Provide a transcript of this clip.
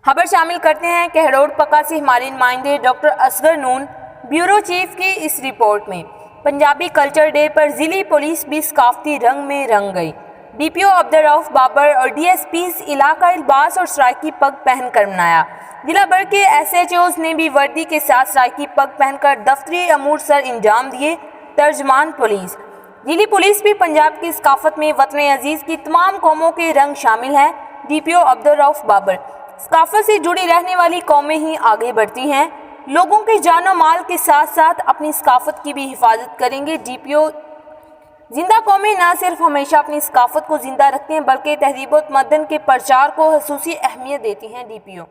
خبر شامل کرتے ہیں کہروڑ پکا سے ہمارے نمائندے ڈاکٹر اصغر نون بیورو چیف کی اس رپورٹ میں۔ پنجابی کلچر ڈے پر ضلعی پولیس بھی ثقافتی رنگ میں رنگ گئی۔ ڈی پی او عبدالرؤف بابر اور ڈی ایس پیز علاقائی لباس اور سرائیکی پگ پہن کر منایا۔ ضلع بھر کے ایس ایچ اوز نے بھی وردی کے ساتھ سرائیکی پگ پہن کر دفتری امور سر انجام دیے۔ ترجمان پولیس ضلعی پولیس بھی پنجاب کی ثقافت میں وطن عزیز کی تمام قوموں کے رنگ شامل ہیں۔ ڈی پی او عبدالرؤف بابر ثقافت سے جڑی رہنے والی قومیں ہی آگے بڑھتی ہیں، لوگوں کے جان و مال کے ساتھ ساتھ اپنی ثقافت کی بھی حفاظت کریں گے۔ ڈی پی او زندہ قومیں نہ صرف ہمیشہ اپنی ثقافت کو زندہ رکھتے ہیں بلکہ تہذیب و تمدن کے پرچار کو خصوصی اہمیت دیتی ہیں۔ ڈی پی او